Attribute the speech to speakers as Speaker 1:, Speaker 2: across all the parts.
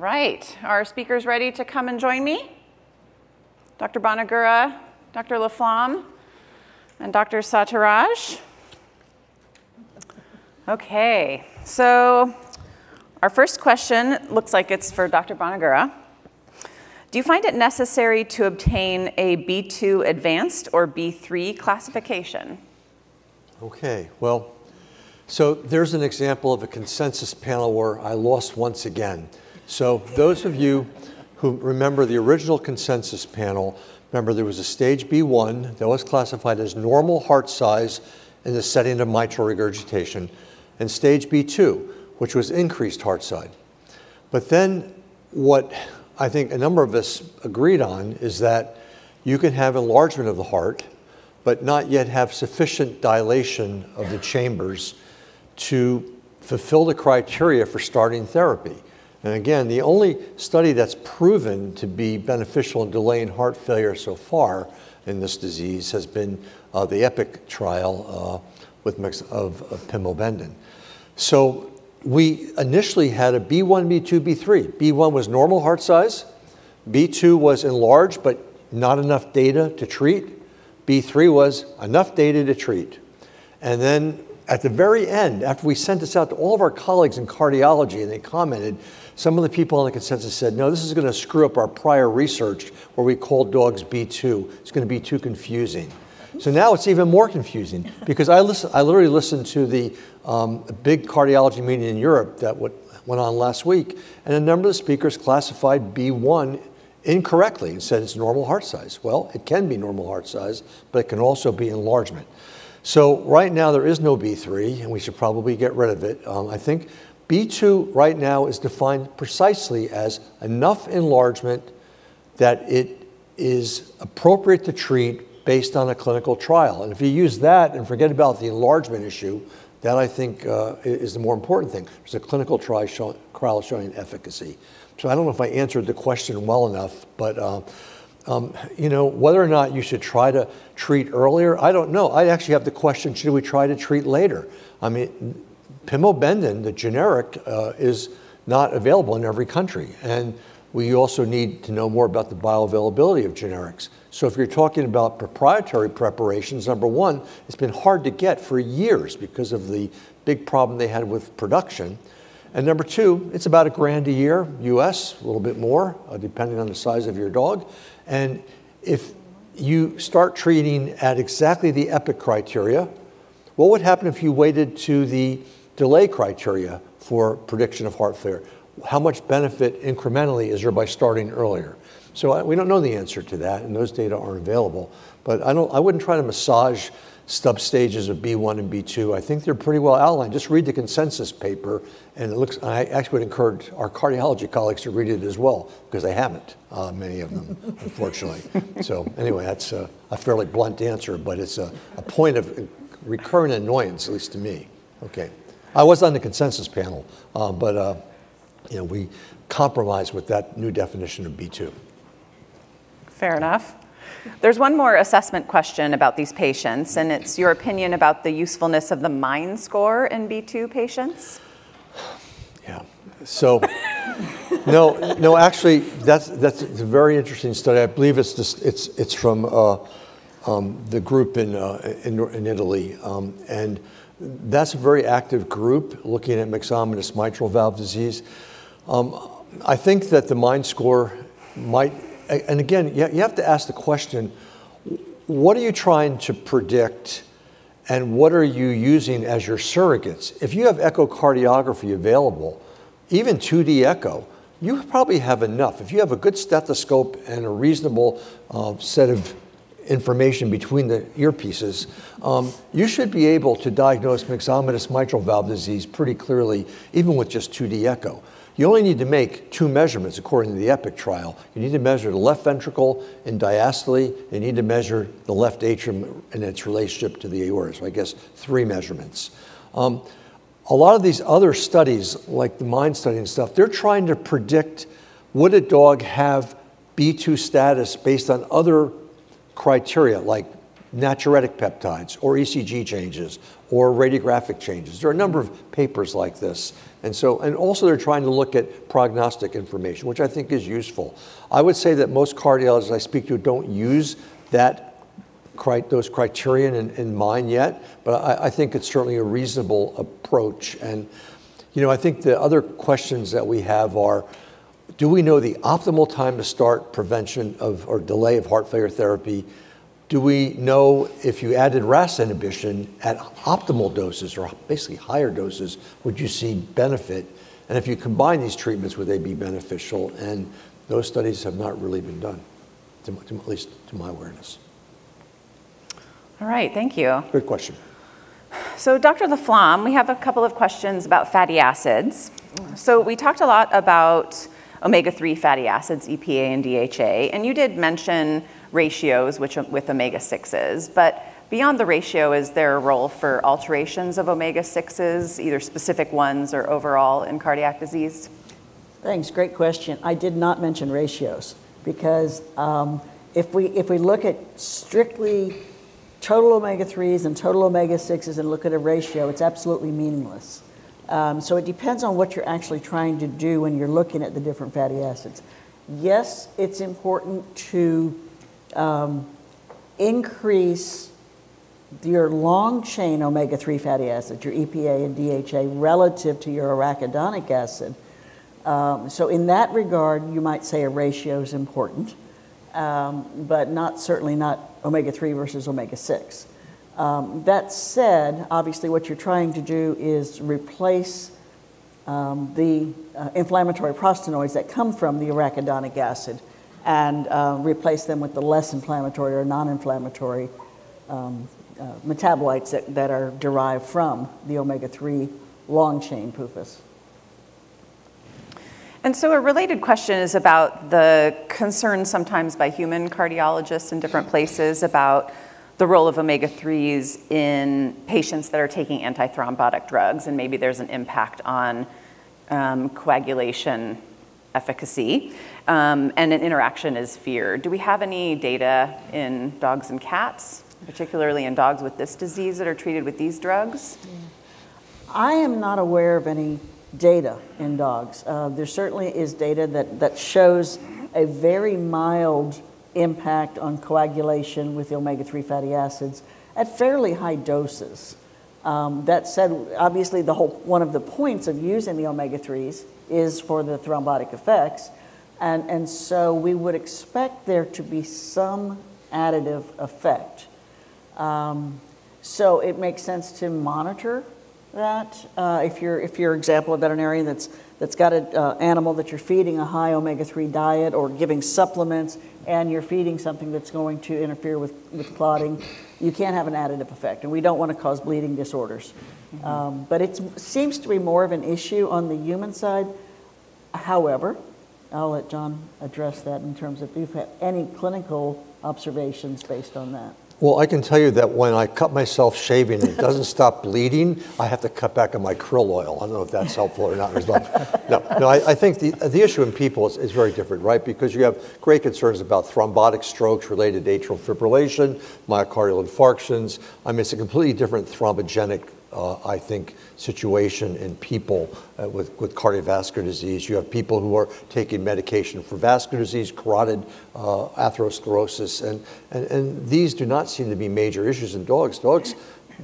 Speaker 1: right, are speakers ready to come and join me? Dr. Banagura, Dr. Laflamme, and Dr. Sataraj. Okay, so our first question looks like it's for Dr. Banagura. Do you find it necessary to obtain a B2 advanced or B3 classification?
Speaker 2: Okay, well, so there's an example of a consensus panel where I lost once again. So those of you who remember the original consensus panel, remember there was a stage B1 that was classified as normal heart size in the setting of mitral regurgitation, and stage B2, which was increased heart size. But then what I think a number of us agreed on is that you can have enlargement of the heart, but not yet have sufficient dilation of the chambers to fulfill the criteria for starting therapy. And again, the only study that's proven to be beneficial in delaying heart failure so far in this disease has been the EPIC trial of pimobendan. So we initially had a B1, B2, B3. B1 was normal heart size. B2 was enlarged, but not enough data to treat. B3 was enough data to treat. And then at the very end, after we sent this out to all of our colleagues in cardiology and they commented, some of the people on the consensus said, no, this is going to screw up our prior research where we called dogs B2. It's going to be too confusing. So now it's even more confusing because I literally listened to the big cardiology meeting in Europe that went on last week, and a number of the speakers classified B1 incorrectly and said it's normal heart size. Well, it can be normal heart size, but it can also be enlargement. So right now there is no B3, and we should probably get rid of it. I think B2 right now is defined precisely as enough enlargement that it is appropriate to treat based on a clinical trial. And if you use that and forget about the enlargement issue, that I think is the more important thing. There's a clinical trial showing efficacy. So I don't know if I answered the question well enough, but you know, whether or not you should try to treat earlier, I don't know. I actually have the question, should we try to treat later? I mean, pimobendan, the generic, is not available in every country. And we also need to know more about the bioavailability of generics. So if you're talking about proprietary preparations, number one, it's been hard to get for years because of the big problem they had with production. And number two, it's about $1,000 a year, US, a little bit more, depending on the size of your dog. And if you start treating at exactly the EPIC criteria, what would happen if you waited to the delay criteria for prediction of heart failure? How much benefit incrementally is there by starting earlier? So we don't know the answer to that, and those data aren't available. But I wouldn't try to massage substages of B1 and B2. I think they're pretty well outlined. Just read the consensus paper, and it looks, I actually would encourage our cardiology colleagues to read it as well, because they haven't, many of them, unfortunately. So anyway, that's a fairly blunt answer, but it's a point of recurrent annoyance, at least to me. Okay. I was on the consensus panel, but you know, we compromised with that new definition of B2.
Speaker 1: Fair enough. There's one more assessment question about these patients, and it's your opinion about the usefulness of the MIND score in B2 patients?
Speaker 2: Yeah. So, no. Actually, that's a very interesting study. I believe it's from the group in Italy, and that's a very active group looking at myxomatous mitral valve disease. I think that the MIND score might. And again, you have to ask the question, what are you trying to predict and what are you using as your surrogates? If you have echocardiography available, even 2D echo, you probably have enough. If you have a good stethoscope and a reasonable set of information between the earpieces, you should be able to diagnose myxomatous mitral valve disease pretty clearly, even with just 2D echo. You only need to make 2 measurements according to the EPIC trial. You need to measure the left ventricle in diastole. You need to measure the left atrium and its relationship to the aorta. So I guess 3 measurements. A lot of these other studies, like the MIND study and stuff, they're trying to predict would a dog have B2 status based on other criteria, like natriuretic peptides or ECG changes or radiographic changes. There are a number of papers like this. And also they're trying to look at prognostic information, which I think is useful. I would say that most cardiologists I speak to don't use those criterion in mind yet, but I think it's certainly a reasonable approach. And, you know, I think the other questions that we have are, do we know the optimal time to start prevention of or delay of heart failure therapy? Do we know if you added RAS inhibition at optimal doses or basically higher doses, would you see benefit? And if you combine these treatments, would they be beneficial? And those studies have not really been done, at least to my awareness.
Speaker 1: All right, thank you.
Speaker 2: Good question.
Speaker 1: So Dr. Laflamme, we have a couple of questions about fatty acids. So we talked a lot about omega-3 fatty acids, EPA and DHA, and you did mention ratios with omega-6s, but beyond the ratio, is there a role for alterations of omega-6s, either specific ones or overall in cardiac disease?
Speaker 3: Thanks, great question. I did not mention ratios because if we look at strictly total omega-3s and total omega-6s and look at a ratio, it's absolutely meaningless. So it depends on what you're actually trying to do when you're looking at the different fatty acids. Yes, it's important to increase your long-chain omega-3 fatty acids, your EPA and DHA, relative to your arachidonic acid. So in that regard, you might say a ratio is important, but certainly not omega-3 versus omega-6. That said, obviously what you're trying to do is replace the inflammatory prostanoids that come from the arachidonic acid and replace them with the less inflammatory or non-inflammatory metabolites that are derived from the omega-3 long-chain PUFAs.
Speaker 1: And so a related question is about the concern sometimes by human cardiologists in different places about the role of omega-3s in patients that are taking antithrombotic drugs, and maybe there's an impact on coagulation efficacy, and an interaction is feared. Do we have any data in dogs and cats, particularly in dogs with this disease that are treated with these drugs?
Speaker 3: I am not aware of any data in dogs. There certainly is data that shows a very mild impact on coagulation with the omega-3 fatty acids at fairly high doses. That said, obviously one of the points of using the omega-3s is for the thrombotic effects, and so we would expect there to be some additive effect. So it makes sense to monitor that. If you're, for example, a veterinarian that's got an animal that you're feeding a high omega-3 diet or giving supplements, and you're feeding something that's going to interfere with clotting, you can't have an additive effect, and we don't want to cause bleeding disorders. But it seems to be more of an issue on the human side. However, I'll let John address that in terms of if you've had any clinical observations based on that.
Speaker 2: Well, I can tell you that when I cut myself shaving and it doesn't stop bleeding, I have to cut back on my krill oil. I don't know if that's helpful or not. No, I think the issue in people is very different, right? Because you have great concerns about thrombotic strokes related to atrial fibrillation, myocardial infarctions. I mean, it's a completely different thrombogenic, I think, situation in people with cardiovascular disease. You have people who are taking medication for vascular disease, carotid atherosclerosis, and these do not seem to be major issues in dogs.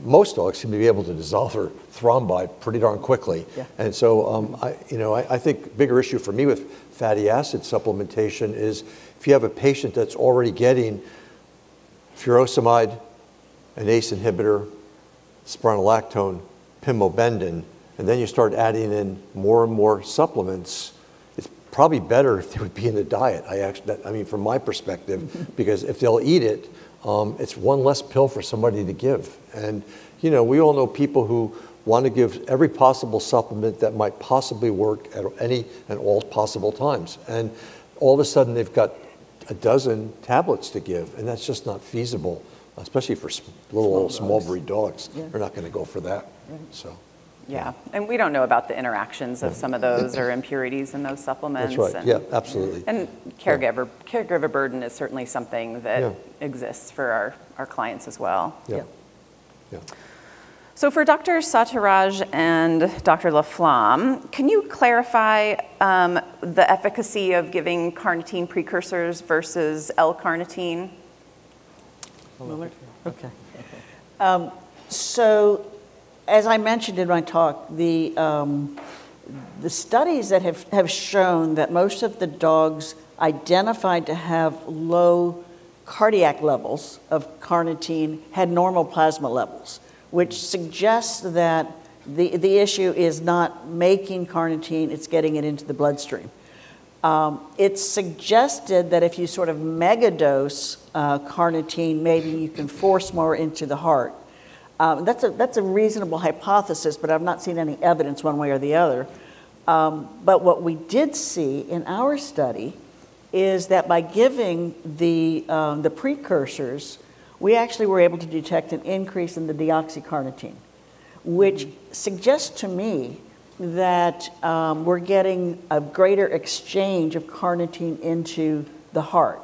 Speaker 2: Most dogs seem to be able to dissolve their thrombi pretty darn quickly. Yeah. And so, I think a bigger issue for me with fatty acid supplementation is if you have a patient that's already getting furosemide, an ACE inhibitor, spironolactone, pimobendan, and then you start adding in more and more supplements, it's probably better if they would be in the diet. I mean, from my perspective, because if they'll eat it, it's one less pill for somebody to give. And, we all know people who want to give every possible supplement that might possibly work at any and all possible times. And all of a sudden, they've got a dozen tablets to give, and that's just not feasible, especially for little small breed dogs. Yeah. They're not going to go for that. Right. So.
Speaker 1: Yeah, and we don't know about the interactions of some of those or impurities in those supplements.
Speaker 2: That's right.
Speaker 1: And,
Speaker 2: Yeah, absolutely.
Speaker 1: And caregiver burden is certainly something that exists for our clients as well.
Speaker 2: Yeah. Yeah.
Speaker 1: So for Dr. Sataraj and Dr. Laflamme, can you clarify the efficacy of giving carnitine precursors versus L-carnitine?
Speaker 3: Okay. So, as I mentioned in my talk, the studies that have shown that most of the dogs identified to have low cardiac levels of carnitine had normal plasma levels, which suggests that the issue is not making carnitine, it's getting it into the bloodstream. It's suggested that if you sort of megadose carnitine, maybe you can force more into the heart. That's a reasonable hypothesis, but I've not seen any evidence one way or the other. But what we did see in our study is that by giving the precursors, we actually were able to detect an increase in the deoxycarnitine, which suggests to me that we're getting a greater exchange of carnitine into the heart.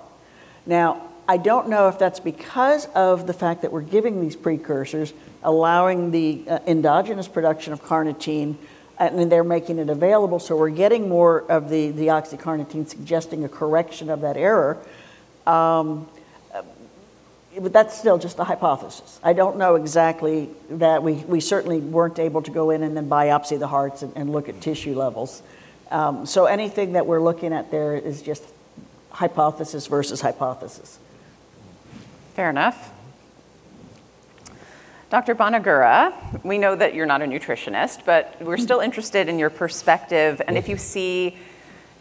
Speaker 3: Now, I don't know if that's because of the fact that we're giving these precursors, allowing the endogenous production of carnitine, and they're making it available, so we're getting more of the deoxycarnitine, suggesting a correction of that error. But that's still just a hypothesis. I don't know exactly that. We certainly weren't able to go in and then biopsy the hearts and look at tissue levels. So anything that we're looking at there is just hypothesis versus hypothesis.
Speaker 1: Fair enough. Dr. Bonagura, we know that you're not a nutritionist, but we're still interested in your perspective and if you see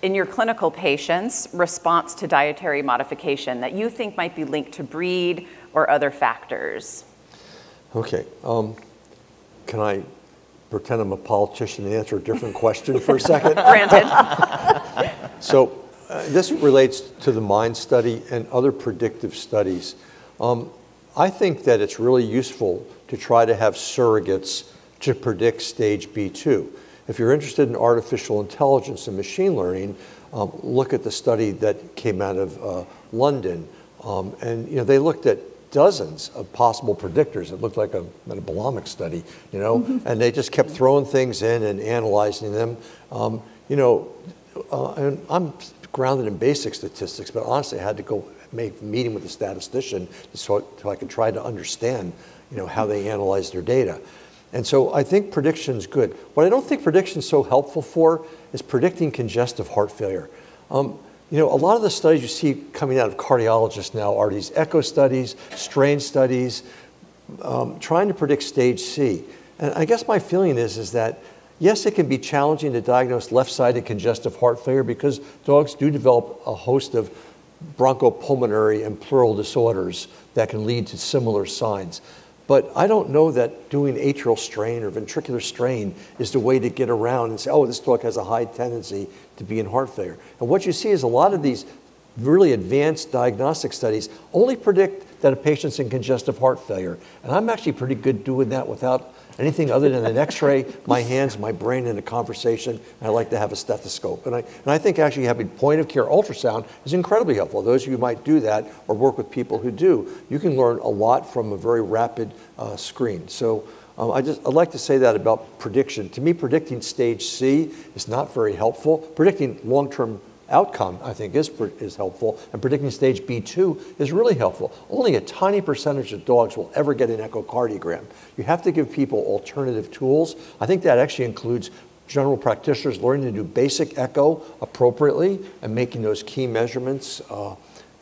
Speaker 1: in your clinical patients response to dietary modification that you think might be linked to breed or other factors.
Speaker 2: Okay. Can I pretend I'm a politician and answer a different question for a second?
Speaker 1: Granted.
Speaker 2: So this relates to the MIND study and other predictive studies. I think that it's really useful to try to have surrogates to predict stage B2. If you're interested in artificial intelligence and machine learning, look at the study that came out of London. And they looked at dozens of possible predictors. It looked like a metabolomic study, and they just kept throwing things in and analyzing them. And I'm grounded in basic statistics, but honestly, I had to go make a meeting with a statistician so I could try to understand, how they analyze their data. And so I think prediction's good. What I don't think prediction's so helpful for is predicting congestive heart failure. A lot of the studies you see coming out of cardiologists now are these echo studies, strain studies, trying to predict stage C. And I guess my feeling is that, yes, it can be challenging to diagnose left-sided congestive heart failure because dogs do develop a host of bronchopulmonary and pleural disorders that can lead to similar signs. But I don't know that doing atrial strain or ventricular strain is the way to get around and say, oh, this dog has a high tendency to be in heart failure. And what you see is a lot of these really advanced diagnostic studies only predict that a patient's in congestive heart failure. And I'm actually pretty good doing that without anything other than an x-ray, my hands, my brain, and a conversation. And I like to have a stethoscope. And I think actually having point-of-care ultrasound is incredibly helpful. Those of you who might do that or work with people who do, you can learn a lot from a very rapid screen. So I'd like to say that about prediction. To me, predicting stage C is not very helpful. Predicting long-term outcome, I think, is helpful, and predicting stage B2 is really helpful. Only a tiny percentage of dogs will ever get an echocardiogram. You have to give people alternative tools. I think that actually includes general practitioners learning to do basic echo appropriately and making those key measurements,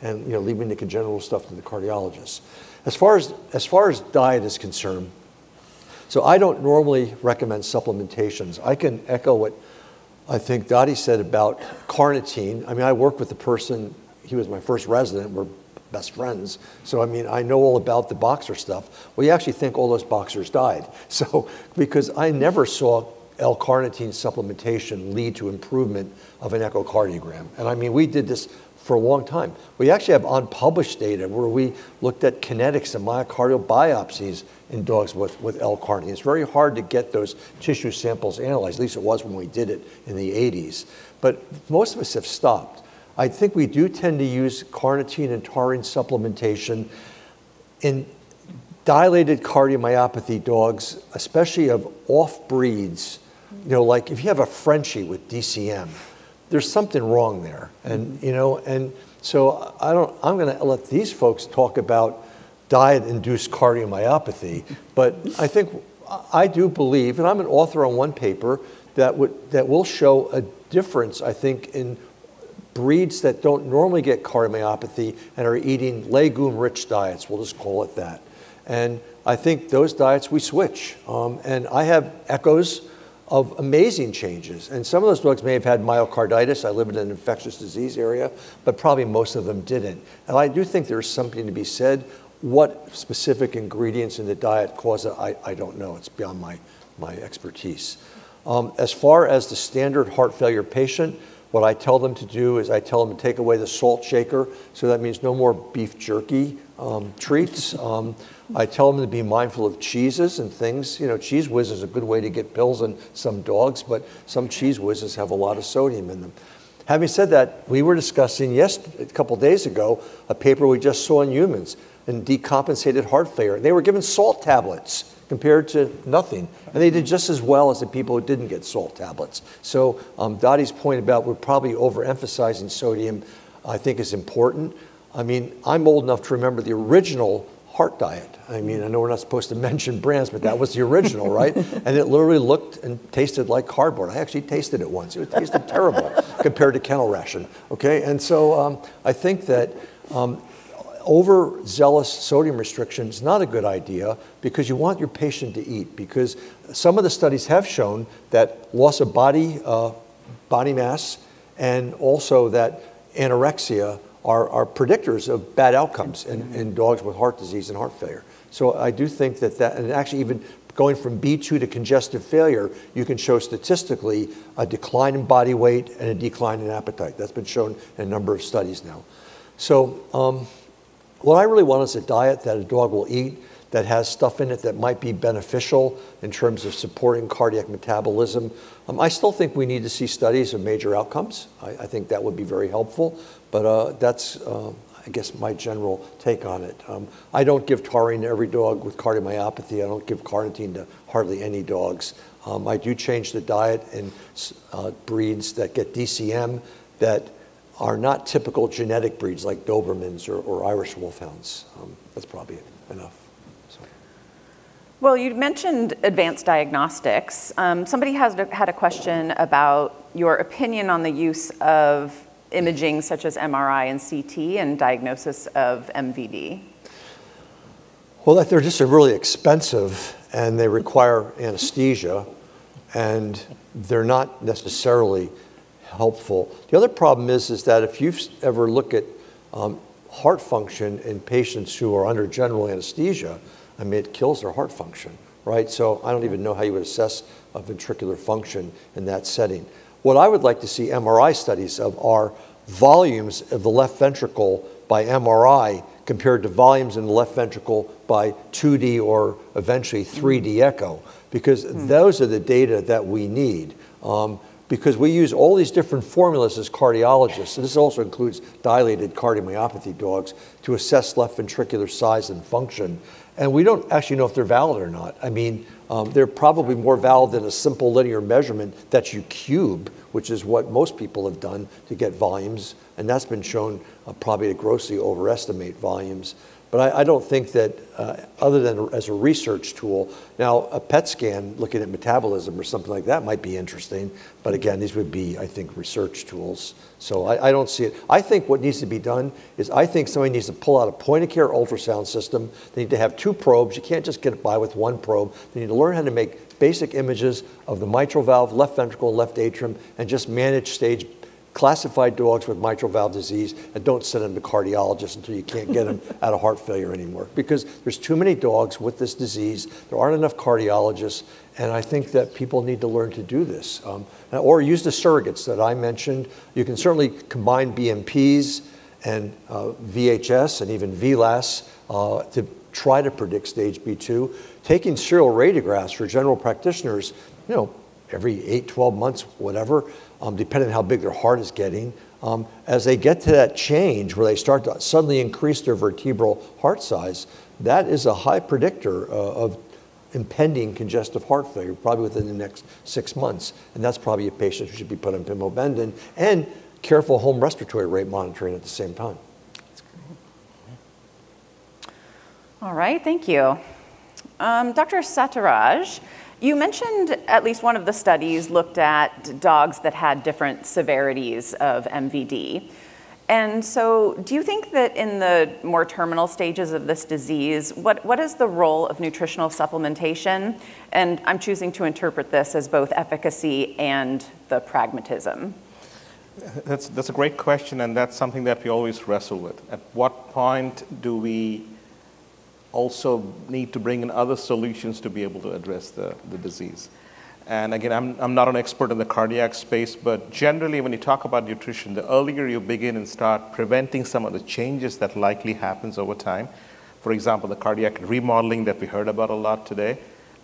Speaker 2: and leaving the congenital stuff to the cardiologist. As far as diet is concerned, so I don't normally recommend supplementations. I can echo what I think Dottie said about carnitine. I mean, I worked with the person, he was my first resident, we're best friends. So, I mean, I know all about the boxer stuff. Well, you actually think all those boxers died. So, because I never saw L-carnitine supplementation lead to improvement of an echocardiogram. And I mean, we did this for a long time. We actually have unpublished data where we looked at kinetics and myocardial biopsies in dogs with L-carnitine. It's very hard to get those tissue samples analyzed, at least it was when we did it in the 80s. But most of us have stopped. I think we do tend to use carnitine and taurine supplementation in dilated cardiomyopathy dogs, especially of off breeds. You know, like if you have a Frenchie with DCM, there's something wrong there. And, you know, and so I'm going to let these folks talk about diet-induced cardiomyopathy. But I do believe, and I'm an author on one paper that will show a difference, I think, in breeds that don't normally get cardiomyopathy and are eating legume-rich diets, we'll just call it that. And I think those diets we switch. And I have echoes of amazing changes. And some of those dogs may have had myocarditis. I live in an infectious disease area, but probably most of them didn't. And I do think there's something to be said. What specific ingredients in the diet cause it, I don't know. It's beyond my expertise. As far as the standard heart failure patient, what I tell them to do is I tell them to take away the salt shaker. So that means no more beef jerky treats. I tell them to be mindful of cheeses and things. You know, Cheez Whiz is a good way to get pills in some dogs, but some Cheez Whizzes have a lot of sodium in them. Having said that, we were discussing a couple days ago a paper we just saw in humans in decompensated heart failure. They were given salt tablets compared to nothing, and they did just as well as the people who didn't get salt tablets. So Dottie's point about we're probably overemphasizing sodium, I think, is important. I mean, I'm old enough to remember the original heart diet. I mean, I know we're not supposed to mention brands, but that was the original, right? And it literally looked and tasted like cardboard. I actually tasted it once. It tasted terrible compared to kennel ration, okay? And so I think that overzealous sodium restriction is not a good idea because you want your patient to eat, because some of the studies have shown that loss of body mass and also that anorexia are predictors of bad outcomes in dogs with heart disease and heart failure. So I do think that, and actually even going from B2 to congestive failure, you can show statistically a decline in body weight and a decline in appetite. That's been shown in a number of studies now. So what I really want is a diet that a dog will eat that has stuff in it that might be beneficial in terms of supporting cardiac metabolism. I still think we need to see studies of major outcomes. I think that would be very helpful, but that's, I guess, my general take on it. I don't give taurine to every dog with cardiomyopathy. I don't give carnitine to hardly any dogs. I do change the diet in breeds that get DCM that are not typical genetic breeds like Dobermans or Irish Wolfhounds. That's probably enough. So.
Speaker 1: Well, you mentioned advanced diagnostics. Somebody had a question about your opinion on the use of imaging such as MRI and CT and diagnosis of MVD.
Speaker 2: Well, they're just really expensive and they require anesthesia and they're not necessarily helpful. The other problem is that if you ever look at heart function in patients who are under general anesthesia, I mean, it kills their heart function, right? So I don't even know how you would assess a ventricular function in that setting. What I would like to see MRI studies of are volumes of the left ventricle by MRI compared to volumes in the left ventricle by 2D or eventually 3D echo, because those are the data that we need. Because we use all these different formulas as cardiologists, and this also includes dilated cardiomyopathy dogs, to assess left ventricular size and function. And we don't actually know if they're valid or not. I mean, they're probably more valid than a simple linear measurement that you cube, which is what most people have done to get volumes. And that's been shown probably to grossly overestimate volumes. But I don't think that, other than as a research tool, now a PET scan looking at metabolism or something like that might be interesting. But again, these would be, I think, research tools. So I don't see it. I think what needs to be done is I think somebody needs to pull out a point-of-care ultrasound system. They need to have 2 probes. You can't just get by with 1 probe. They need to learn how to make basic images of the mitral valve, left ventricle, left atrium, and just manage stage classify dogs with mitral valve disease and don't send them to cardiologists until you can't get them out of heart failure anymore. Because there's too many dogs with this disease. There aren't enough cardiologists. And I think that people need to learn to do this. Or use the surrogates that I mentioned. You can certainly combine BMPs and VHS and even VLAS to try to predict stage B2. Taking serial radiographs for general practitioners, every 8, 12 months, whatever, depending on how big their heart is getting. As they get to that change where they start to suddenly increase their vertebral heart size, that is a high predictor of impending congestive heart failure, probably within the next 6 months. And that's probably a patient who should be put on pimobendan and careful home respiratory rate monitoring at the same time.
Speaker 1: All right, thank you. Dr. Sataraj, you mentioned at least one of the studies looked at dogs that had different severities of MVD. And so do you think that in the more terminal stages of this disease, what is the role of nutritional supplementation? And I'm choosing to interpret this as both efficacy and the pragmatism.
Speaker 4: That's a great question, and that's something that we always wrestle with. At what point do we also need to bring in other solutions to be able to address the disease? And again, I'm not an expert in the cardiac space, but generally when you talk about nutrition, the earlier you begin and start preventing some of the changes that likely happens over time, for example, the cardiac remodeling that we heard about a lot today,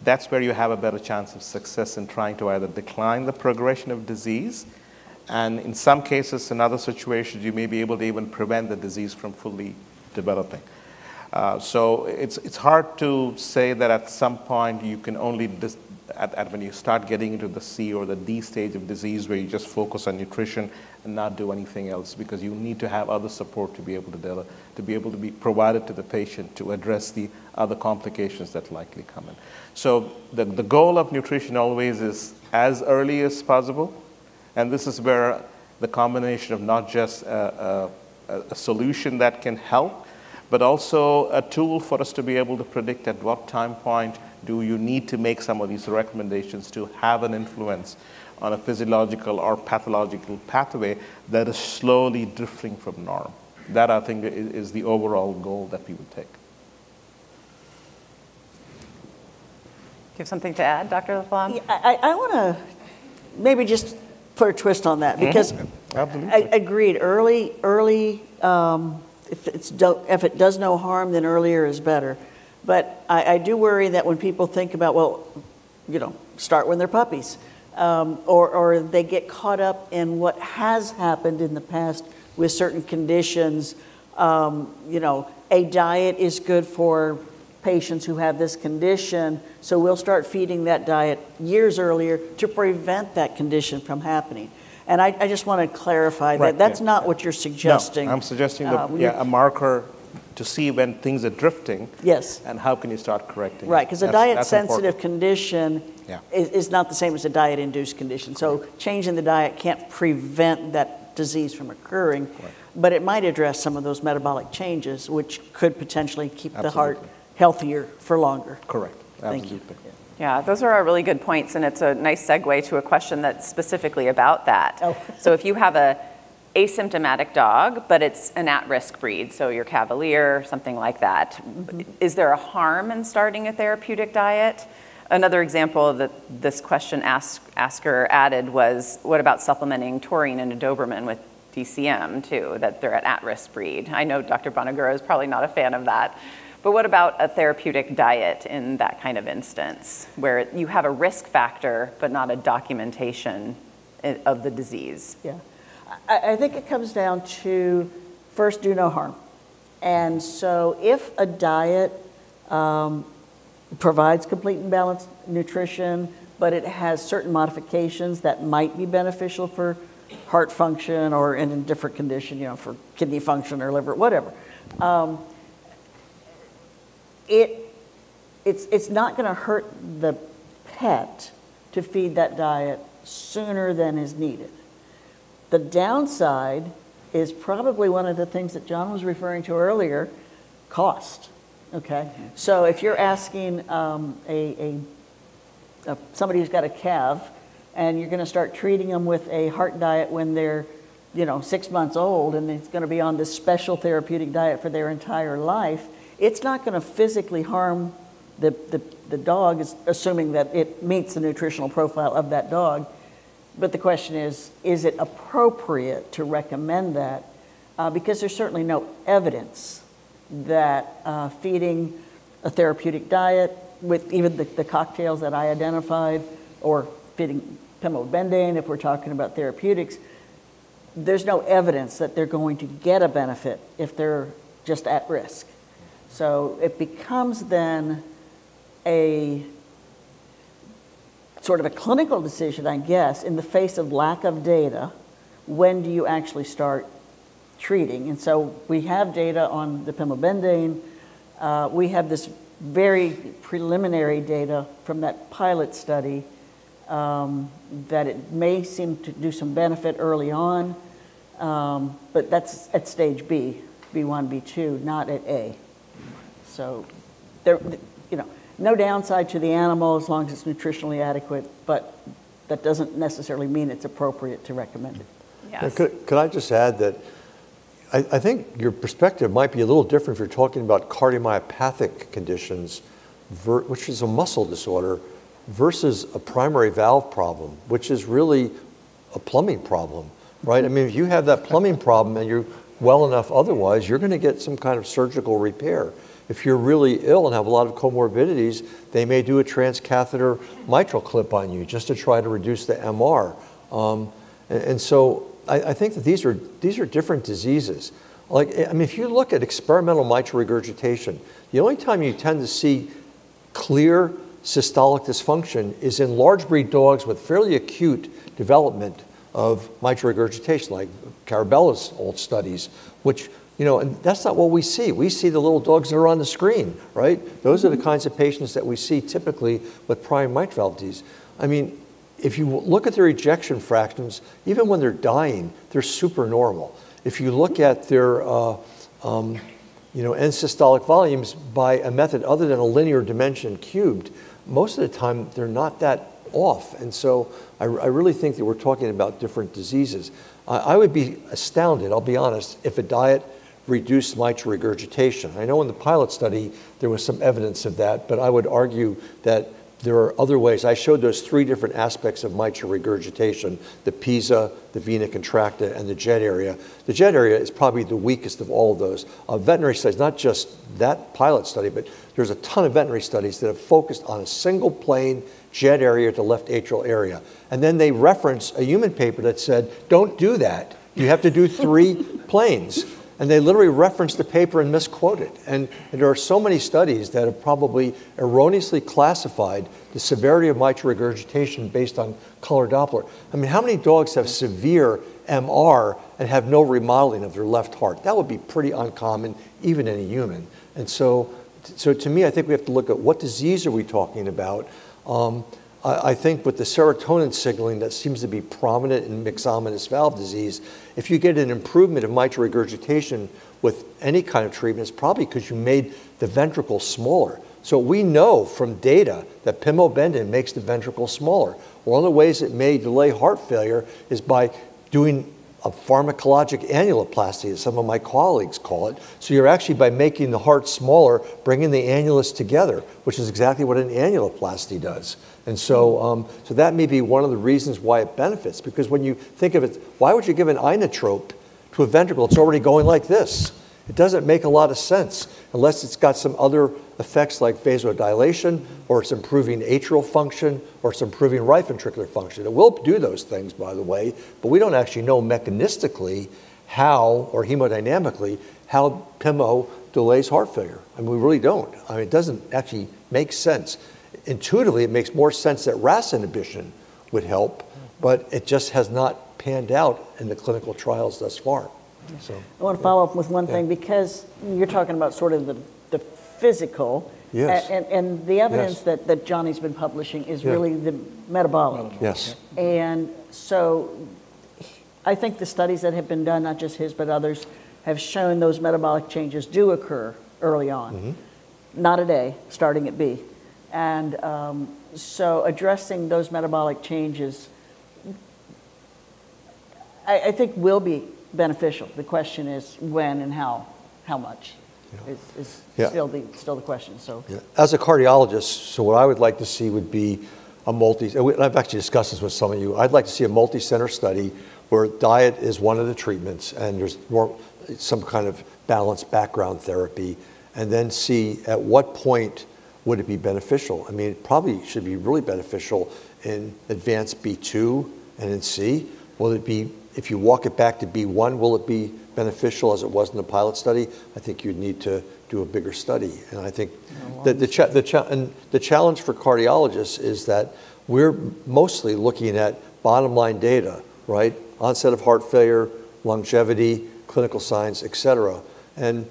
Speaker 4: that's where you have a better chance of success in trying to either decline the progression of disease, and in some cases, in other situations, you may be able to even prevent the disease from fully developing. So it's hard to say that at some point you can only, when you start getting into the C or the D stage of disease where you just focus on nutrition and not do anything else, because you need to have other support to be able to be provided to the patient to address the other complications that likely come in. So the goal of nutrition always is as early as possible, and this is where the combination of not just a solution that can help, but also a tool for us to be able to predict at what time point do you need to make some of these recommendations to have an influence on a physiological or pathological pathway that is slowly drifting from norm. That, I think, is the overall goal that we would take.
Speaker 1: Do you have something to add, Dr. Laflamme?
Speaker 3: Yeah, I want to maybe just put a twist on that, because I agreed, early if it does no harm, then earlier is better. But I do worry that when people think about, well, start when they're puppies, or they get caught up in what has happened in the past with certain conditions. A diet is good for patients who have this condition, so we'll start feeding that diet years earlier to prevent that condition from happening. And I just want to clarify that that's not what you're suggesting.
Speaker 4: No, I'm suggesting a marker to see when things are drifting.
Speaker 3: Yes.
Speaker 4: And how can you start correcting
Speaker 3: Right, because a diet-sensitive
Speaker 4: important.
Speaker 3: Condition is not the same as a diet-induced condition. So changing the diet can't prevent that disease from occurring, but it might address some of those metabolic changes, which could potentially keep the heart healthier for longer.
Speaker 4: Correct.
Speaker 3: Thank you.
Speaker 1: Yeah, those are all really good points, and it's a nice segue to a question that's specifically about that. Oh. So if you have a asymptomatic dog, but it's an at-risk breed, so your Cavalier, something like that, is there a harm in starting a therapeutic diet? Another example that this question asker added was, what about supplementing taurine and a Doberman with DCM too, that they're an at-risk breed? I know Dr. Bonagura is probably not a fan of that. But what about a therapeutic diet in that kind of instance, where you have a risk factor, but not a documentation of the disease?
Speaker 3: Yeah, I think it comes down to, first, do no harm. And so if a diet provides complete and balanced nutrition, but it has certain modifications that might be beneficial for heart function or in a different condition, for kidney function or liver, whatever, it's not going to hurt the pet to feed that diet sooner than is needed. The downside is probably one of the things that John was referring to earlier, cost. Okay, so if you're asking somebody who's got a calf, and you're going to start treating them with a heart diet when they're 6 months old and it's going to be on this special therapeutic diet for their entire life, it's not going to physically harm the dog, assuming that it meets the nutritional profile of that dog. But the question is it appropriate to recommend that? Because there's certainly no evidence that feeding a therapeutic diet with even the cocktails that I identified, or feeding pimobendan if we're talking about therapeutics, there's no evidence that they're going to get a benefit if they're just at risk. So it becomes then a sort of a clinical decision, I guess, in the face of lack of data. When do you actually start treating? And so we have data on the pimobendan. We have this very preliminary data from that pilot study that it may seem to do some benefit early on, but that's at stage B, B1, B2, not at A. So there, no downside to the animal as long as it's nutritionally adequate, but that doesn't necessarily mean it's appropriate to recommend it.
Speaker 1: Yes.
Speaker 2: Could I just add that I think your perspective might be a little different if you're talking about cardiomyopathic conditions, which is a muscle disorder, versus a primary valve problem, which is really a plumbing problem, right? I mean, if you have that plumbing problem and you're well enough otherwise, you're going to get some kind of surgical repair. If you're really ill and have a lot of comorbidities, they may do a transcatheter mitral clip on you just to try to reduce the MR. And so I think that these are different diseases. Like, I mean, if you look at experimental mitral regurgitation, the only time you tend to see clear systolic dysfunction is in large breed dogs with fairly acute development of mitral regurgitation, like Carabella's old studies, which, and that's not what we see. We see the little dogs that are on the screen, right? Those are the kinds of patients that we see typically with primary mitral valve disease. I mean, if you look at their ejection fractions, even when they're dying, they're super normal. If you look at their end systolic volumes by a method other than a linear dimension cubed, most of the time they're not that off. And so I really think that we're talking about different diseases. I would be astounded, I'll be honest, if a diet reduced mitral regurgitation. I know in the pilot study there was some evidence of that, but I would argue that there are other ways. I showed those 3 different aspects of mitral regurgitation: the Pisa, the vena contracta, and the jet area. The jet area is probably the weakest of all of those. Veterinary studies, not just that pilot study, but there's a ton of veterinary studies that have focused on a single plane jet area to left atrial area. And then they reference a human paper that said, don't do that. You have to do 3 planes. And they literally referenced the paper and misquoted. And there are so many studies that have probably erroneously classified the severity of mitral regurgitation based on color Doppler. I mean, how many dogs have severe MR and have no remodeling of their left heart? That would be pretty uncommon, even in a human. And so to me, I think we have to look at what disease are we talking about. I think with the serotonin signaling that seems to be prominent in myxomatous valve disease, if you get an improvement of mitral regurgitation with any kind of treatment, it's probably because you made the ventricle smaller. So we know from data that pimobendan makes the ventricle smaller. One of the ways it may delay heart failure is by doing a pharmacologic annuloplasty, as some of my colleagues call it. So you're actually, by making the heart smaller, bringing the annulus together, which is exactly what an annuloplasty does. And so, so that may be one of the reasons why it benefits, because when you think of it, why would you give an inotrope to a ventricle? It's already going like this. It doesn't make a lot of sense unless it's got some other effects like vasodilation, or it's improving atrial function, or it's improving right ventricular function. It will do those things, by the way, but we don't actually know mechanistically how, or hemodynamically, how PIMO delays heart failure. I mean, we really don't. I mean, it doesn't actually make sense. Intuitively, it makes more sense that RAS inhibition would help, but it just has not panned out in the clinical trials thus far. So,
Speaker 3: I want to follow up with one thing, because you're talking about sort of the physical,
Speaker 2: yes.
Speaker 3: and the evidence
Speaker 2: Yes.
Speaker 3: that Johnny's been publishing is really the metabolic.
Speaker 2: Yes.
Speaker 3: And so I think the studies that have been done, not just his but others, have shown those metabolic changes do occur early on, not at A, starting at B. And so addressing those metabolic changes, I think will be beneficial. The question is when and how much is
Speaker 2: Yeah.
Speaker 3: still the question. So
Speaker 2: Yeah. As a cardiologist, so what I would like to see would be a I've actually discussed this with some of you. I'd like to see a multi-center study where diet is one of the treatments and there's some kind of balanced background therapy, and then see at what point would it be beneficial. I mean, it probably should be really beneficial in advanced B2 and in C. Will it be, if you walk it back to B1, will it be beneficial as it was in the pilot study? I think you'd need to do a bigger study. And I think that the challenge for cardiologists is that we're mostly looking at bottom line data, right? Onset of heart failure, longevity, clinical signs, et cetera. And,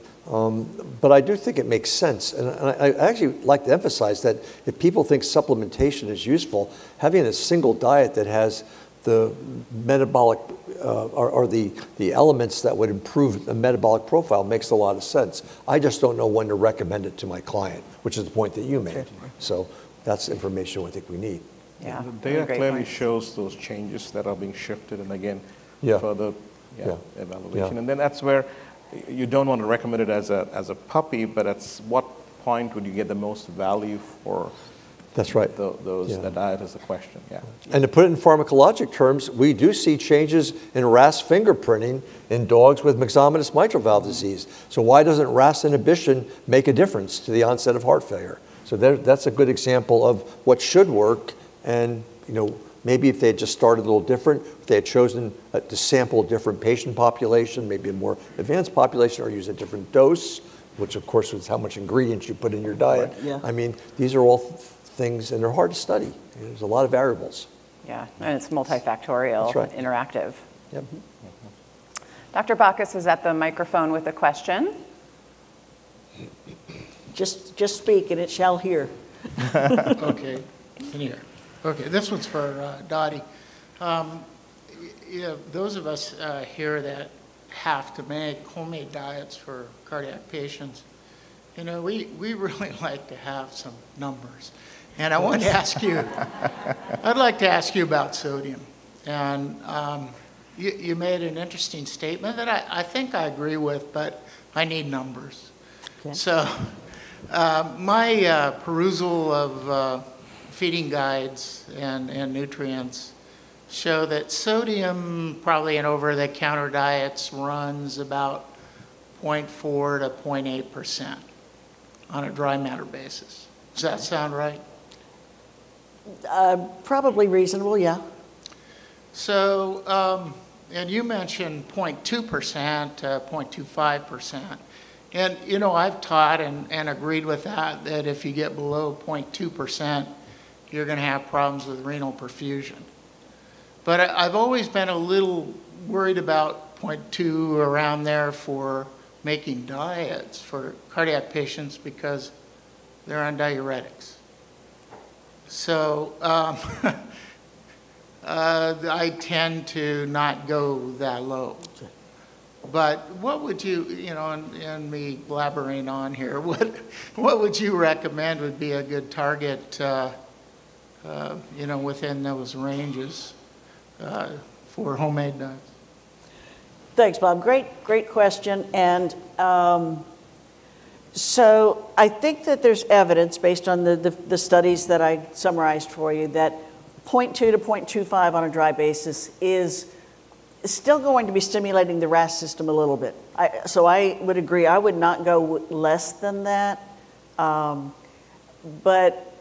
Speaker 2: but I do think it makes sense. And I actually like to emphasize that if people think supplementation is useful, having a single diet that has the metabolic or the elements that would improve the metabolic profile makes a lot of sense. I just don't know when to recommend it to my client, which is the point that you made.
Speaker 3: Sure.
Speaker 2: So that's information I think we need.
Speaker 1: Yeah.
Speaker 4: The
Speaker 1: great
Speaker 4: data clearly
Speaker 1: point.
Speaker 4: shows those changes that are being shifted, and again,
Speaker 2: Yeah.
Speaker 4: further
Speaker 2: Yeah.
Speaker 4: evaluation.
Speaker 2: Yeah.
Speaker 4: And then that's where you don't want to recommend it as a puppy, but at what point would you get the most value for
Speaker 2: That's right.
Speaker 4: the diet is the question, yeah.
Speaker 2: And to put it in pharmacologic terms, we do see changes in RAS fingerprinting in dogs with myxomatous mitral valve disease. So why doesn't RAS inhibition make a difference to the onset of heart failure? So that's a good example of what should work. And maybe if they had just started a little different, if they had chosen to sample a different patient population, maybe a more advanced population, or use a different dose, which of course is how much ingredients you put in your diet.
Speaker 3: Yeah.
Speaker 2: I mean, these are all things, and they're hard to study. There's a lot of variables.
Speaker 1: Yeah, and it's multifactorial,
Speaker 2: That's right.
Speaker 1: interactive.
Speaker 2: Yep.
Speaker 1: Dr. Bacchus is at the microphone with a question.
Speaker 3: just speak and it shall hear.
Speaker 5: Okay, in here. Okay, this one's for Dottie. Those of us here that have to make homemade diets for cardiac patients, we really like to have some numbers. And I wanted to ask you, I'd like to ask you about sodium. And you made an interesting statement that I think I agree with, but I need numbers.
Speaker 3: Okay.
Speaker 5: So my perusal of feeding guides and nutrients show that sodium, probably in over-the-counter diets, runs about 0.4 to 0.8% on a dry matter basis. Does that sound right?
Speaker 3: Probably reasonable, yeah.
Speaker 5: So, and you mentioned 0.2% to 0.25%. And, I've taught and agreed with that if you get below 0.2%, you're going to have problems with renal perfusion. But I've always been a little worried about 0.2 around there for making diets for cardiac patients because they're on diuretics. So I tend to not go that low. But what would you, and me blabbering on here, what would you recommend would be a good target, within those ranges for homemade diets?
Speaker 3: Thanks, Bob. Great question. And so I think that there's evidence based on the studies that I summarized for you that 0.2 to 0.25 on a dry basis is still going to be stimulating the RAS system a little bit. So I would agree. I would not go less than that. But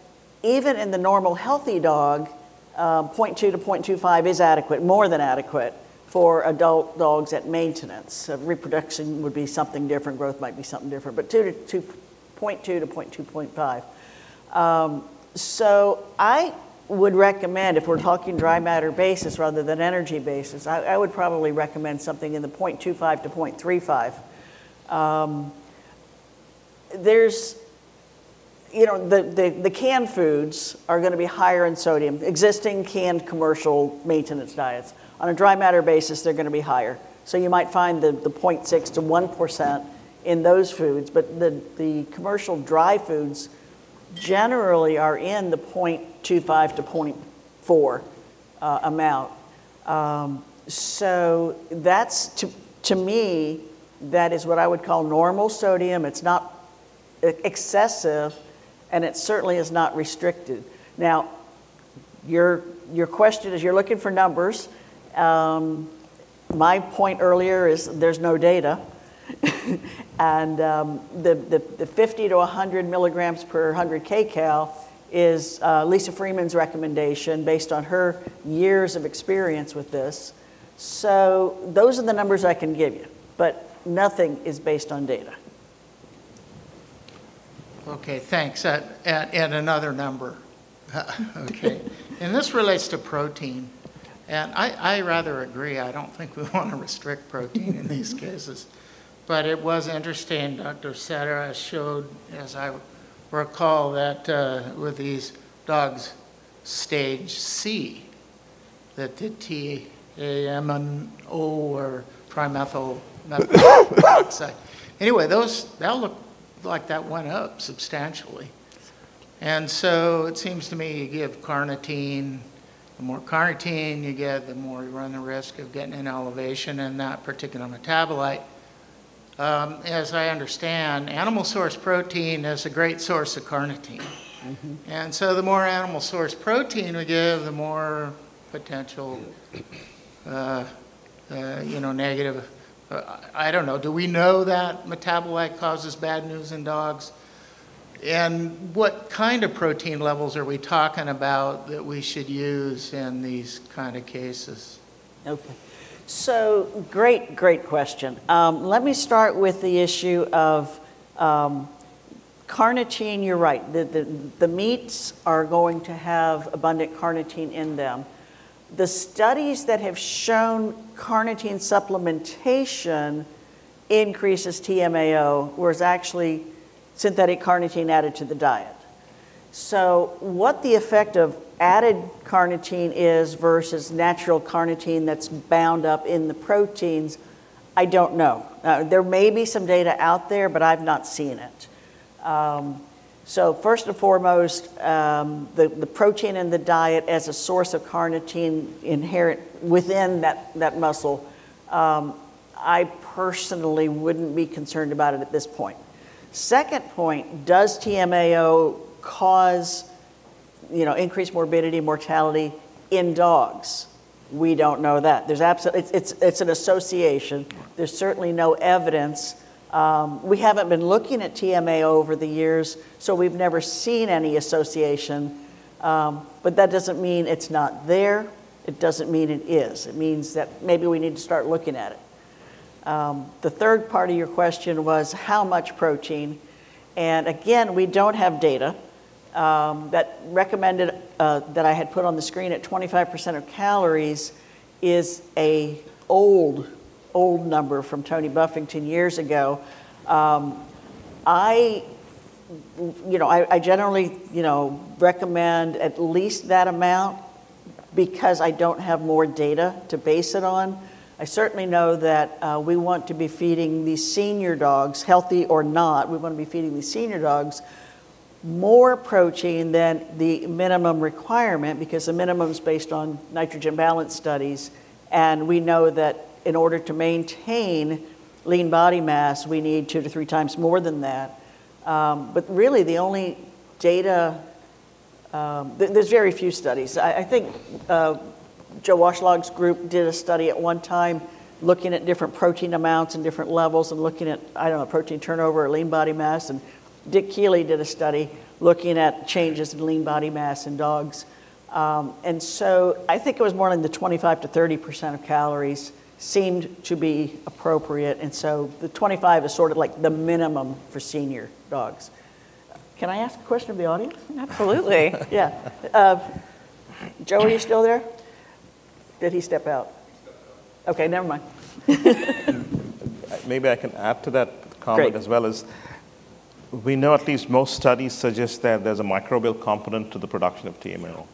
Speaker 3: even in the normal healthy dog, 0.2 to 0.25 is adequate, more than adequate, for adult dogs at maintenance. Reproduction would be something different, growth might be something different, but 0.2 to 0.2.5. So I would recommend, if we're talking dry matter basis rather than energy basis, I would probably recommend something in the 0.25 to 0.35. There's, the canned foods are going to be higher in sodium. Existing canned commercial maintenance diets. On a dry matter basis, they're going to be higher. So you might find the 0.6 to 1% in those foods, but the commercial dry foods generally are in the 0.25 to 0.4 amount. So that's, to me, that is what I would call normal sodium. It's not excessive, and it certainly is not restricted. Now, your question is you're looking for numbers. My point earlier is there's no data. And the 50 to 100 milligrams per 100 kcal is Lisa Freeman's recommendation based on her years of experience with this. So those are the numbers I can give you, but nothing is based on data.
Speaker 5: Okay, thanks. And another number. Okay, and this relates to protein. And I rather agree. I don't think we want to restrict protein in these cases. But it was interesting, Dr. Cetera showed, as I recall, that with these dogs stage C, that the TAMNO or trimethyl methoxide. Anyway, that looked like that went up substantially. And so it seems to me you give carnitine, the more carnitine you get, the more you run the risk of getting an elevation in that particular metabolite. As I understand, animal source protein is a great source of carnitine. Mm-hmm. And so the more animal source protein we give, the more potential, negative. I don't know. Do we know that metabolite causes bad news in dogs? And what kind of protein levels are we talking about that we should use in these kind of cases? Okay.
Speaker 3: So great question. Let me start with the issue of carnitine. You're right. The meats are going to have abundant carnitine in them. The studies that have shown carnitine supplementation increases TMAO, whereas actually synthetic carnitine added to the diet. So what the effect of added carnitine is versus natural carnitine that's bound up in the proteins, I don't know. There may be some data out there, but I've not seen it. So first and foremost, the protein in the diet as a source of carnitine inherent within that muscle, I personally wouldn't be concerned about it at this point. Second point, does TMAO cause increased morbidity, mortality in dogs? We don't know that. There's it's an association. There's certainly no evidence. We haven't been looking at TMAO over the years, so we've never seen any association. But that doesn't mean it's not there. It doesn't mean it is. It means that maybe we need to start looking at it. The third part of your question was how much protein. And again, we don't have data. That recommended that I had put on the screen at 25% of calories is a old number from Tony Buffington years ago. I generally recommend at least that amount because I don't have more data to base it on. I certainly know that we want to be feeding these senior dogs, healthy or not, we want to be feeding these senior dogs more protein than the minimum requirement because the minimum is based on nitrogen balance studies. And we know that in order to maintain lean body mass, we need 2 to 3 times more than that. But really the only data, there's very few studies. I think Joe Washlog's group did a study at one time looking at different protein amounts and different levels and looking at, protein turnover or lean body mass. And Dick Keeley did a study looking at changes in lean body mass in dogs. And so I think it was more than the 25 to 30% of calories seemed to be appropriate. And so the 25 is sort of like the minimum for senior dogs. Can I ask a question of the audience?
Speaker 1: Absolutely.
Speaker 3: Yeah. Joe, are you still there? Did he step out? Okay, never mind.
Speaker 4: Maybe I can add to that comment. Great. As well as we know at least most studies suggest that there's a microbial component to the production of TMAO.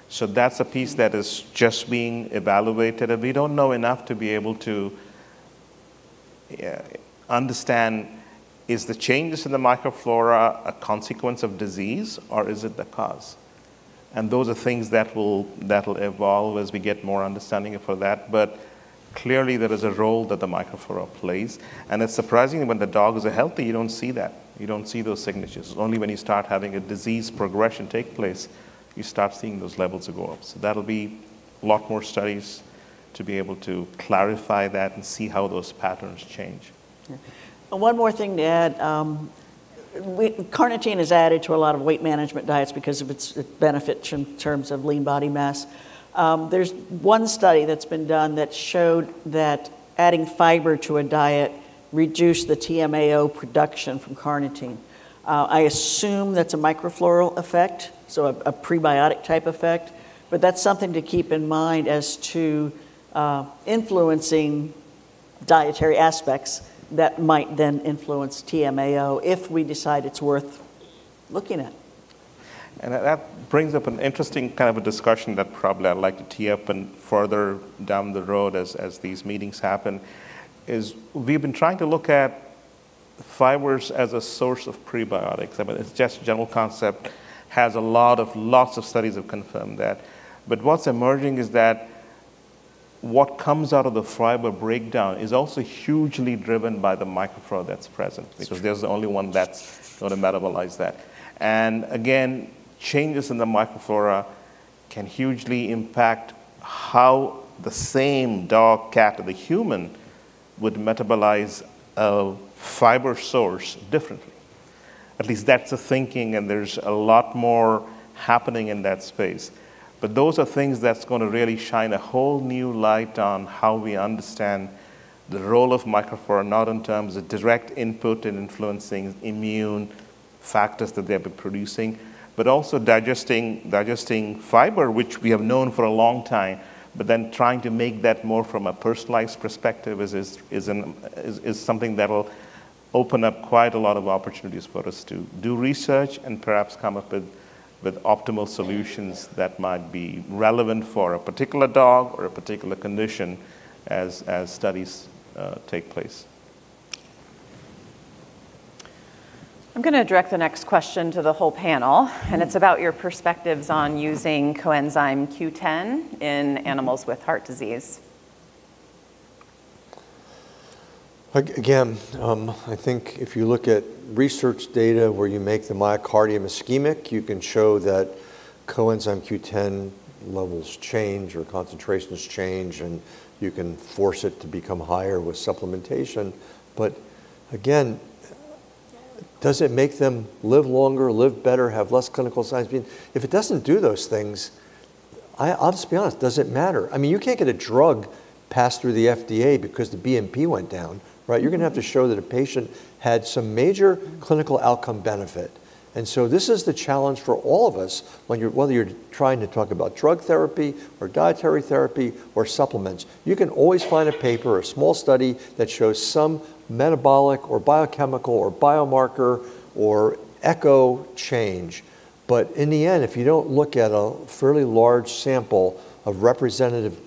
Speaker 4: So that's a piece that is just being evaluated, and we don't know enough to be able to understand, is the changes in the microflora a consequence of disease or is it the cause? And those are things that will evolve as we get more understanding for that. But clearly there is a role that the microflora plays. And it's surprising when the dogs are healthy, you don't see that. You don't see those signatures. Only when you start having a disease progression take place, you start seeing those levels go up. So that'll be a lot more studies to be able to clarify that and see how those patterns change.
Speaker 3: Yeah. And one more thing to add. Carnitine is added to a lot of weight management diets because of its benefits in terms of lean body mass. There's one study that's been done that showed that adding fiber to a diet reduced the TMAO production from carnitine. I assume that's a microfloral effect, so a prebiotic type effect, but that's something to keep in mind as to influencing dietary aspects that might then influence TMAO if we decide it's worth looking at.
Speaker 4: And that brings up an interesting kind of a discussion that probably I'd like to tee up and further down the road as these meetings happen, is we've been trying to look at fibers as a source of prebiotics. I mean, it's just a general concept, has lots of studies have confirmed that. But what's emerging is that what comes out of the fiber breakdown is also hugely driven by the microflora that's present, because there's the only one that's going to metabolize that. And again, changes in the microflora can hugely impact how the same dog, cat, or the human would metabolize a fiber source differently. At least that's the thinking, and there's a lot more happening in that space. But those are things that's going to really shine a whole new light on how we understand the role of microflora, not in terms of direct input in influencing immune factors that they've been producing, but also digesting fiber, which we have known for a long time, but then trying to make that more from a personalized perspective is something that will open up quite a lot of opportunities for us to do research and perhaps come up with optimal solutions that might be relevant for a particular dog or a particular condition as studies take place.
Speaker 1: I'm going to direct the next question to the whole panel, and it's about your perspectives on using coenzyme Q10 in animals with heart disease.
Speaker 2: Again, I think if you look at research data where you make the myocardium ischemic, you can show that coenzyme Q10 levels change or concentrations change, and you can force it to become higher with supplementation. But again, does it make them live longer, live better, have less clinical signs? If it doesn't do those things, I'll just be honest, does it matter? I mean, you can't get a drug passed through the FDA because the BNP went down, right? You're going to have to show that a patient had some major clinical outcome benefit. And so this is the challenge for all of us whether you're trying to talk about drug therapy or dietary therapy or supplements. You can always find a paper, a small study that shows some metabolic or biochemical or biomarker or echo change. But in the end, if you don't look at a fairly large sample of representative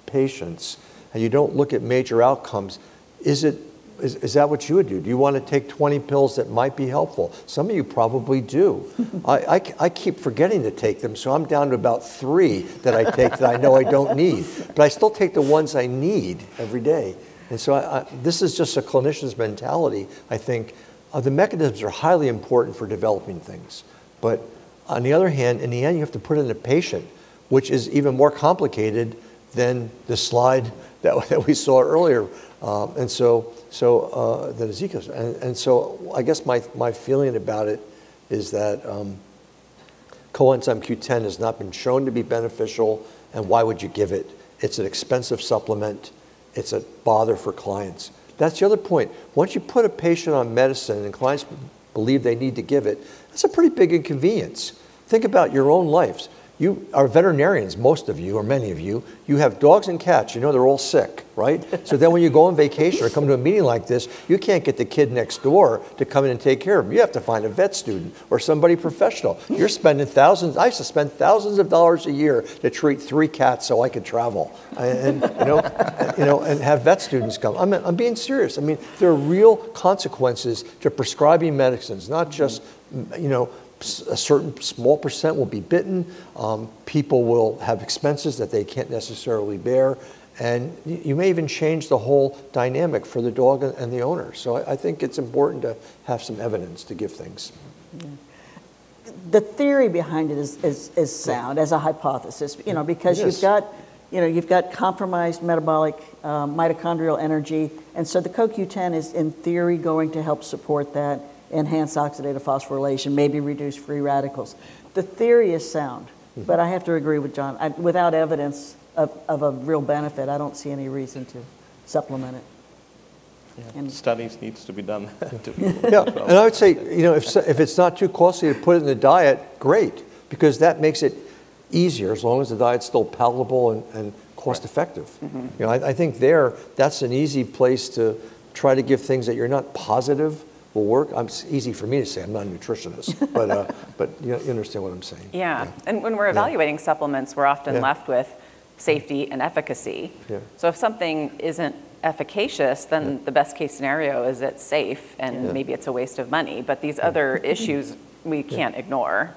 Speaker 2: patients and you don't look at major outcomes, is that what you would do? Do you want to take 20 pills that might be helpful? Some of you probably do. I keep forgetting to take them, so I'm down to about 3 that I take that I know I don't need. But I still take the ones I need every day. And so this is just a clinician's mentality, I think. The mechanisms are highly important for developing things. But on the other hand, in the end, you have to put it in a patient, which is even more complicated than the slide that we saw earlier. And so that Ezekiel's. And so I guess my feeling about it is that coenzyme Q10 has not been shown to be beneficial, and why would you give it? It's an expensive supplement. It's a bother for clients. That's the other point. Once you put a patient on medicine and clients believe they need to give it, that's a pretty big inconvenience. Think about your own lives. You are veterinarians, most of you, or many of you. You have dogs and cats. You know they're all sick, right? So then when you go on vacation or come to a meeting like this, you can't get the kid next door to come in and take care of them. You have to find a vet student or somebody professional. You're spending thousands. I used to spend thousands of dollars a year to treat 3 cats so I could travel, and and have vet students come. I'm being serious. I mean, there are real consequences to prescribing medicines, not just a certain small percent will be bitten. People will have expenses that they can't necessarily bear. And you may even change the whole dynamic for the dog and the owner. So I think it's important to have some evidence to give things.
Speaker 3: Yeah. The theory behind it is sound as a hypothesis, because you've got compromised metabolic mitochondrial energy, and so the CoQ10 is in theory going to help support that, enhance oxidative phosphorylation, maybe reduce free radicals. The theory is sound, but I have to agree with John. Without evidence of a real benefit, I don't see any reason to supplement it.
Speaker 4: Yeah. And studies needs to be done.
Speaker 2: Yeah, and I would say, if it's not too costly to put it in the diet, great, because that makes it easier as long as the diet's still palatable and cost effective. I think that's an easy place to try to give things that you're not positive will work. It's easy for me to say, I'm not a nutritionist, but you understand what I'm saying.
Speaker 1: Yeah, and when we're evaluating supplements, we're often left with safety and efficacy. Yeah. So if something isn't efficacious, then the best case scenario is it's safe and maybe it's a waste of money. But these other issues we can't ignore.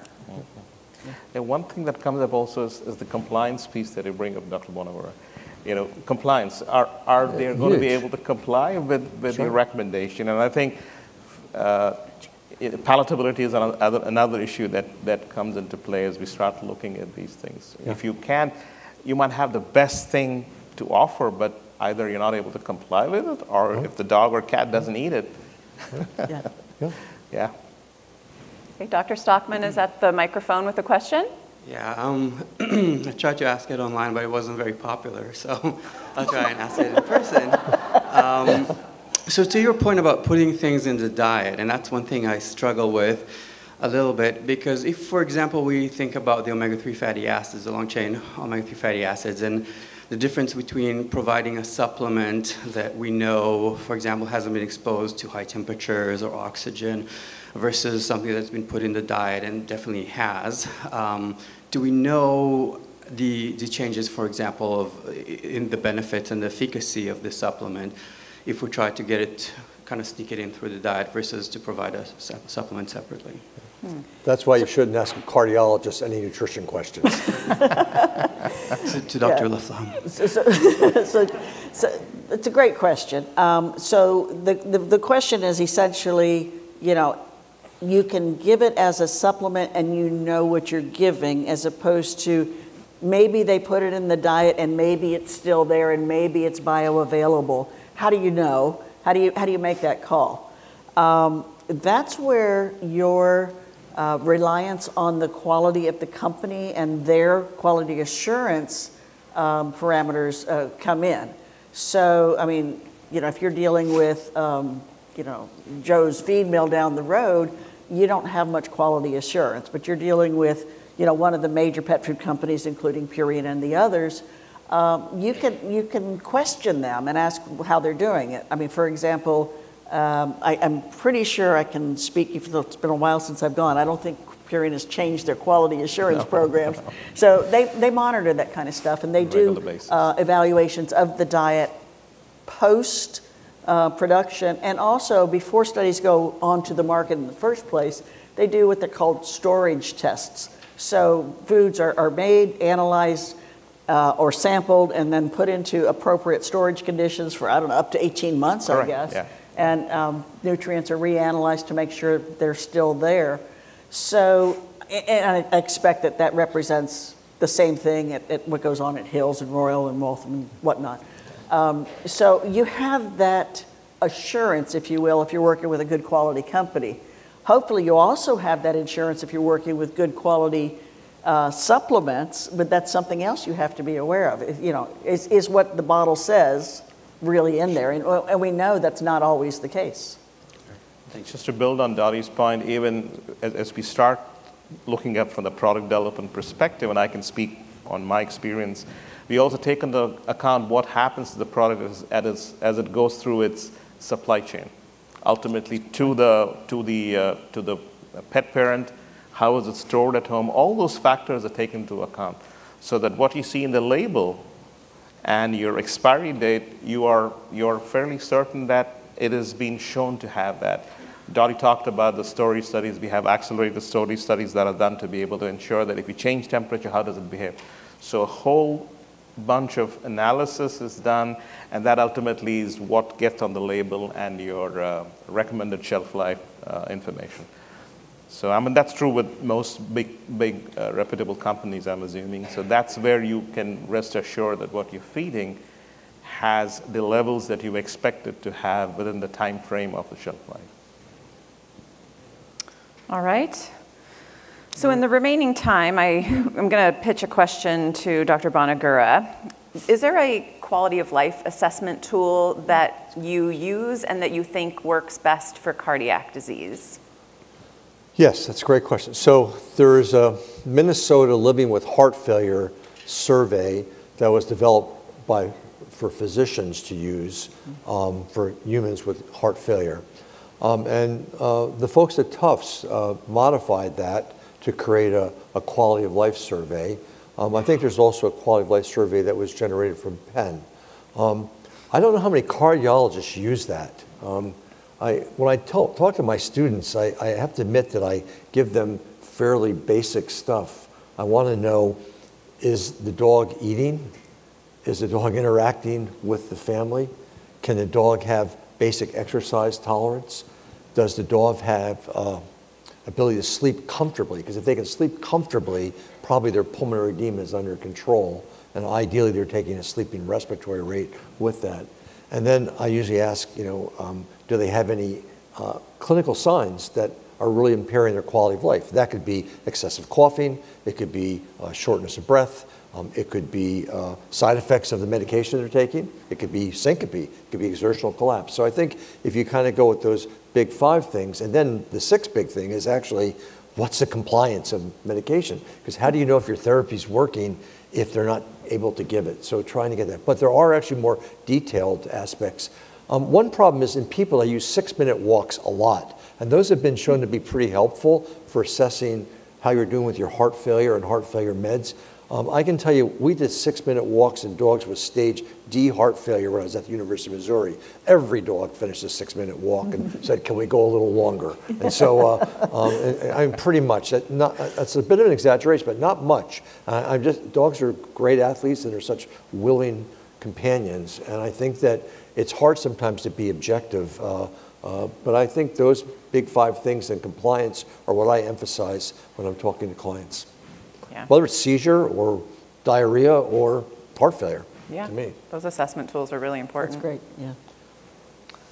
Speaker 4: And one thing that comes up also is the compliance piece that you bring up, Dr. Bonagura. Compliance. Are they going to be able to comply with the recommendation? And I think palatability is another issue that comes into play as we start looking at these things. Yeah. If you can't, you might have the best thing to offer, but either you're not able to comply with it, or if the dog or cat doesn't eat it. Yeah.
Speaker 1: Okay, Dr. Stockman is at the microphone with a question.
Speaker 6: Yeah, I tried to ask it online, but it wasn't very popular, so I'll try and ask it in person. So to your point about putting things in the diet, and that's one thing I struggle with a little bit, because if, for example, we think about the omega-3 fatty acids, the long-chain omega-3 fatty acids, and the difference between providing a supplement that we know, for example, hasn't been exposed to high temperatures or oxygen versus something that's been put in the diet and definitely has. Do we know the changes, for example, in the benefits and the efficacy of the supplement if we try to get it, kind of sneak it in through the diet versus to provide a supplement separately?
Speaker 2: That's why you shouldn't ask a cardiologist any nutrition questions.
Speaker 6: To Dr. Laflamme.
Speaker 3: So it's a great question. So the question is essentially, you can give it as a supplement and you know what you're giving, as opposed to maybe they put it in the diet and maybe it's still there and maybe it's bioavailable. How do you know? How do you make that call? That's where your reliance on the quality of the company and their quality assurance parameters come in. So, I mean, if you're dealing with, Joe's feed mill down the road, you don't have much quality assurance, but you're dealing with, one of the major pet food companies, including Purina and the others. You can question them and ask how they're doing it. I mean, for example, I'm pretty sure I can speak, even though it's been a while since I've gone. I don't think Purina has changed their quality assurance programs. No. So they monitor that kind of stuff, and they do evaluations of the diet post production, and also before studies go onto the market in the first place, they do what they're called storage tests. So foods are made, analyzed, or sampled, and then put into appropriate storage conditions for, up to 18 months, I guess. Yeah. And nutrients are reanalyzed to make sure they're still there. So, and I expect that represents the same thing at what goes on at Hills and Royal and Waltham and whatnot. So you have that assurance, if you will, if you're working with a good quality company. Hopefully you also have that insurance if you're working with good quality supplements, but that's something else you have to be aware of. Is what the bottle says really in there? And we know that's not always the case.
Speaker 4: Thanks. Just to build on Dottie's point, even as we start looking at from the product development perspective, and I can speak on my experience, we also take into account what happens to the product as it goes through its supply chain, ultimately to the pet parent. How is it stored at home? All those factors are taken into account, so that what you see in the label and your expiry date, you're fairly certain that it has been shown to have that. Dottie talked about the storage studies. We have accelerated storage studies that are done to be able to ensure that if you change temperature, how does it behave? So a whole bunch of analysis is done, and that ultimately is what gets on the label and your recommended shelf life information. So I mean, that's true with most big reputable companies, I'm assuming. So that's where you can rest assured that what you're feeding has the levels that you expect it to have within the time frame of the shelf life.
Speaker 1: All right. So in the remaining time, I'm going to pitch a question to Dr. Banagura. Is there a quality of life assessment tool that you use and that you think works best for cardiac disease?
Speaker 2: Yes, that's a great question. So there is a Minnesota Living with Heart Failure survey that was developed for physicians to use for humans with heart failure. And the folks at Tufts modified that to create a quality of life survey. I think there's also a quality of life survey that was generated from Penn. I don't know how many cardiologists use that. When I talk to my students, I have to admit that I give them fairly basic stuff. I want to know, is the dog eating? Is the dog interacting with the family? Can the dog have basic exercise tolerance? Does the dog have ability to sleep comfortably? Because if they can sleep comfortably, probably their pulmonary edema is under control, and ideally they're taking a sleeping respiratory rate with that. And then I usually ask, do they have any clinical signs that are really impairing their quality of life? That could be excessive coughing, it could be shortness of breath, it could be side effects of the medication they're taking, it could be syncope, it could be exertional collapse. So I think if you kind of go with those big 5 things, and then the 6th big thing is actually, what's the compliance of medication? Because how do you know if your therapy's working if they're not able to give it? So trying to get that. But there are actually more detailed aspects. One problem is in people, I use 6-minute walks a lot. And those have been shown to be pretty helpful for assessing how you're doing with your heart failure and heart failure meds. I can tell you, we did 6-minute walks in dogs with stage D heart failure when I was at the University of Missouri. Every dog finished a 6-minute walk and said, can we go a little longer? And so I'm pretty much, that's a bit of an exaggeration, but not much. Dogs are great athletes and they're such willing companions. And I think that it's hard sometimes to be objective, but I think those big 5 things in compliance are what I emphasize when I'm talking to clients.
Speaker 1: Yeah.
Speaker 2: Whether it's seizure or diarrhea or heart failure,
Speaker 1: yeah.
Speaker 2: to me.
Speaker 1: Those assessment tools are really important.
Speaker 3: That's great, yeah.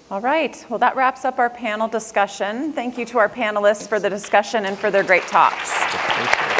Speaker 1: All right, well that wraps up our panel discussion. Thank you to our panelists for the discussion and for their great talks.
Speaker 4: Thank you.